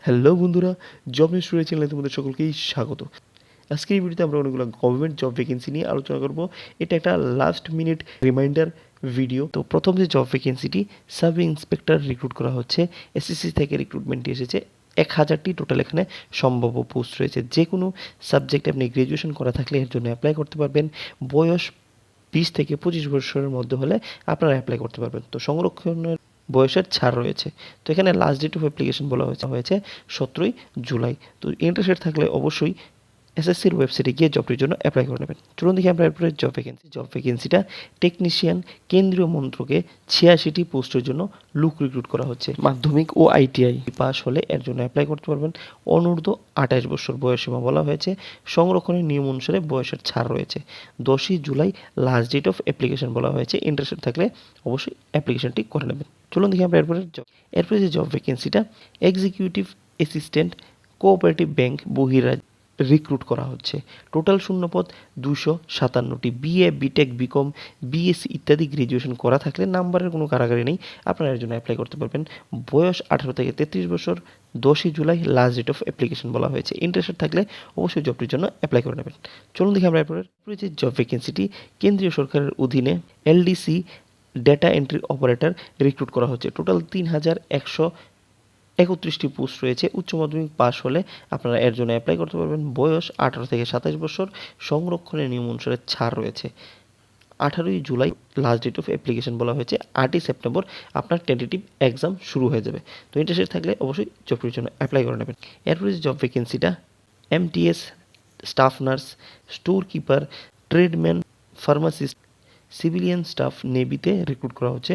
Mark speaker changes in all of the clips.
Speaker 1: Hello বন্ধুরা, job news studio চ্যানেলে তোমাদের সকলকেই স্বাগত। আজকের এই ভিডিওতে আমরা অনেকগুলো গভর্নমেন্ট জব ভ্যাকেন্সি নিয়ে আলোচনা করব। এটা একটা লাস্ট মিনিট রিমাইন্ডার ভিডিও। তো প্রথম যে জব ভ্যাকেন্সিটি, সাব ইন্সপেক্টর রিক্রুট করা হচ্ছে। এসএসসি থেকে রিক্রুটমেন্টটি এসেছে। 1000টি টোটাল এখানে সম্ভাব্য পোস্ট রয়েছে। যে কোনো সাবজেক্টে আপনি গ্র্যাজুয়েশন করা থাকলে এর জন্য অ্যাপ্লাই করতে পারবেন। বয়স 20 থেকে 25 বছরের মধ্যে হলে আপনারা অ্যাপ্লাই করতে পারবেন। তো সংরক্ষণের বয়সের ছাড় রয়েছে। তো এখানে লাস্ট ডেট অফ অ্যাপ্লিকেশন বলা হয়েছে 17ই জুলাই। তো ইন্টারেস্টেড থাকলে অবশ্যই এসএসসির ওয়েবসাইটে গিয়ে জবটির জন্য অ্যাপ্লাই করে নেবেন। চলুন দেখি আমরা এরপরে জব ভ্যাকেন্সিটা টেকনিশিয়ান কেন্দ্রীয় মন্ত্রকে 86টি পোস্টের জন্য লুক রিক্রুট করা হচ্ছে। মাধ্যমিক ও আইটিআই পাস হলে এর জন্য অ্যাপ্লাই করতে পারবেন। অনূর্ধ্ব 28 বছর বয়সীমা বলা হয়েছে। সংরক্ষণের নিয়ম অনুসারে বয়সের ছাড় রয়েছে। 10ই July last date of application বলা হয়েছে। ইন্টারেস্টেড থাকলে অবশ্যই অ্যাপ্লিকেশনটি করে নেবেন। চলুন দেখি আমরা এরপরে যে জব ভ্যাকেন্সিটা এক্সিকিউটিভ অ্যাসিস্ট্যান্ট কোঅপারেটিভ ব্যাংক বহিরাজ্য রিক্রুট করা হচ্ছে। টোটাল শূন্যপদ 257টি। বিএ, বিটেক, বিকম, বিএসসি ইত্যাদি গ্র্যাজুয়েশন করা থাকলে নাম্বারের কোনো কারাগারি নেই, আপনারা এর জন্য অ্যাপ্লাই করতে পারবেন। বয়স 18 থেকে 33 বছর। 10ই July last date of application বলা হয়েছে। ইন্টারেস্টেড থাকলে অবশ্যই জবটির জন্য অ্যাপ্লাই করে নেবেন। চলুন দেখি আমরা এরপরে যে জব ভ্যাকেন্সিটি কেন্দ্রীয় সরকারের অধীনে LDC data entry operator recruit করা হচ্ছে। টোটাল 3131টি পোস্ট রয়েছে। উচ্চ মাধ্যমিক পাস হলে আপনারা এর জন্য অ্যাপ্লাই করতে পারবেন। বয়স 18 থেকে 27 বছর। সংরক্ষণের নিয়ম অনুসারে ছাড় রয়েছে। 18ই July last date of application বলা হয়েছে। 8ই সেপ্টেম্বর আপনার টেন্টেটিভ এক্সাম শুরু হয়ে যাবে। তো ইন্টারেস্টেড থাকলে অবশ্যই জবটির জন্য অ্যাপ্লাই করে নেবেন। এরপরে যে জব ভ্যাকেন্সিটা MTS staff nurse, store keeper, tradesman, pharmacist, civilian staff নেভিতে রিক্রুট করা হচ্ছে।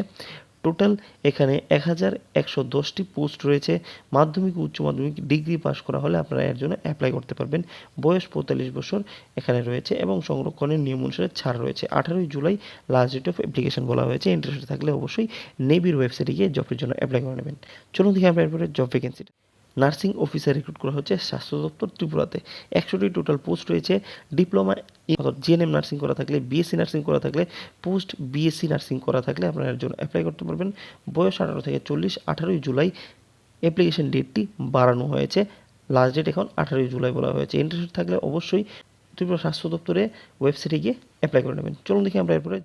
Speaker 1: টোটাল এখানে 1110টি পোস্ট রয়েছে। মাধ্যমিক ও উচ্চ মাধ্যমিক ডিগ্রি পাস করা হলে আপনারা এর জন্য অ্যাপ্লাই করতে পারবেন। বয়স 45 বছর এখানে রয়েছে এবং সংরক্ষণের নিয়ম অনুসারে ছাড় রয়েছে। 18ই July last date of application বলা হয়েছে। ইন্টারেস্টেড থাকলে অবশ্যই নেভির ওয়েবসাইটে গিয়ে জবের জন্য অ্যাপ্লাই করে নেবেন। চলুন দেখি আমরা এরপরে জব ভ্যাকেন্সিটা। নার্সিং অফিসার রিক্রুট করা হচ্ছে স্বাস্থ্য দপ্তর ত্রিপুরাতে। 100টি টোটাল পোস্ট রয়েছে। ডিপ্লোমা অর্থাৎ জিএনএম নার্সিং করা থাকলে, বিএসসি নার্সিং করা থাকলে, পোস্ট বিএসসি নার্সিং করা থাকলে আপনারা এর জন্য অ্যাপ্লাই করতে পারবেন। বয়স 18 থেকে 40। 18ই জুলাই অ্যাপ্লিকেশন ডেটটি বাড়ানো হয়েছে। লাস্ট ডেট এখন 18ই জুলাই বলা হয়েছে। ইন্টারেস্টেড থাকলে অবশ্যই ত্রিপুরা স্বাস্থ্য দপ্তরে ওয়েবসাইটে গিয়ে অ্যাপ্লাই করে নেবেন। চলুন দেখি আমরা এরপরে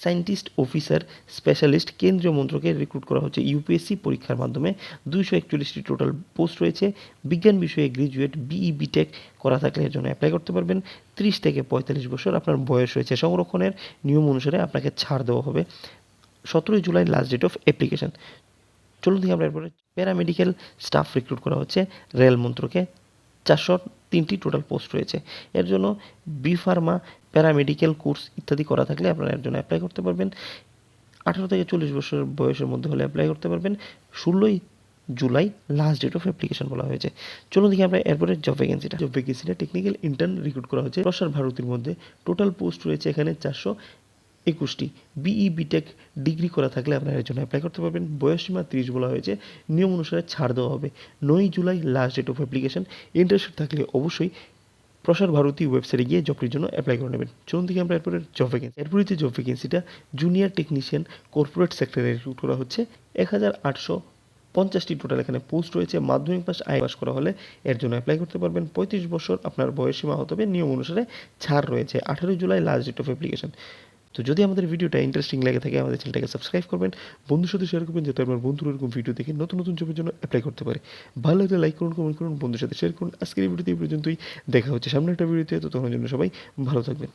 Speaker 1: সায়েন্টিস্ট অফিসার স্পেশালিস্ট কেন্দ্রীয় মন্ত্রকে রিক্রুট করা হচ্ছে ইউপিএসসি পরীক্ষার মাধ্যমে। 241টি টোটাল পোস্ট রয়েছে। বিজ্ঞান বিষয়ে গ্রাজুয়েট, বিই, বিটেক করা থাকলে এর জন্য অ্যাপ্লাই করতে পারবেন। 30 থেকে 45 বছর আপনার বয়স রয়েছে। সংরক্ষণের নিয়ম অনুসারে আপনাকে ছাড় দেওয়া হবে। 17ই July last date of application. চলুন দেখি আমরা এরপরে প্যারামেডিক্যাল স্টাফ রিক্রুট করা হচ্ছে রেল মন্ত্রকে। 403টি টোটাল পোস্ট রয়েছে। এর জন্য বি ফার্মা, প্যারামেডিক্যাল কোর্স ইত্যাদি করা থাকলে আপনারা এর জন্য অ্যাপ্লাই করতে পারবেন। 18 থেকে 40 বছর বয়সের মধ্যে হলে অ্যাপ্লাই করতে পারবেন। 16ই July last date of application বলা হয়েছে। চলুন দেখি আমরা এরপরে জব ভ্যাকেন্সিটা টেকনিক্যাল ইন্টার্ন রিক্রুট করা হচ্ছে প্রসার ভারতীর মধ্যে। টোটাল পোস্ট রয়েছে এখানে 421টি। বিই, বিটেক ডিগ্রি করা থাকলে আপনারা এর জন্য অ্যাপ্লাই করতে পারবেন। বয়সসীমা 30 বলা হয়েছে। নিয়ম অনুসারে ছাড় দেওয়া হবে। 9ই July last date of application. Interested থাকলে অবশ্যই প্রসার ভারতী ওয়েবসাইটে গিয়ে জবটির জন্য অ্যাপ্লাই করে নেবেন। চলুন দেখি আমরা এরপরে এরপরে যে জব ভ্যাকেন্সিটা জুনিয়র টেকনিশিয়ান কর্পোরেট সেক্টরে রিক্রুট করা হচ্ছে। 1850টি টোটাল এখানে পোস্ট রয়েছে। মাধ্যমিক পাস, আই পাস করা হলে এর জন্য অ্যাপ্লাই করতে পারবেন। 35 বছর আপনার বয়সসীমা হতে হবে। নিয়ম অনুসারে ছাড় রয়েছে। 18ই July last date of application. তো যদি আমাদের ভিডিওটা ইন্টারেস্টিং লেগে থাকে আমাদের চ্যানেলটাকে সাবস্ক্রাইব করবেন, বন্ধুর সাথে শেয়ার করবেন যাতে আপনার বন্ধুরা এরকম ভিডিও দেখে নতুন নতুন জবের জন্য অ্যাপ্লাই করতে পারে। ভালো লাগলে লাইক করুন, কমেন্ট করুন, বন্ধুর সাথে শেয়ার করুন। আজকের এই ভিডিওতে এই পর্যন্তই। দেখা হচ্ছে সামনে একটা ভিডিওতে। তো তখন জন্য সবাই ভালো থাকবেন।